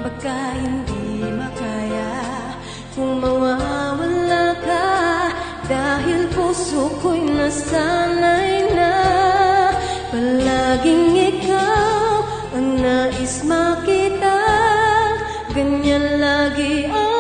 baka hindi makaya kung mawawala ka, dahil puso ko'y nasanay na palaging ikaw ang nais makita. Ganyan lagi ang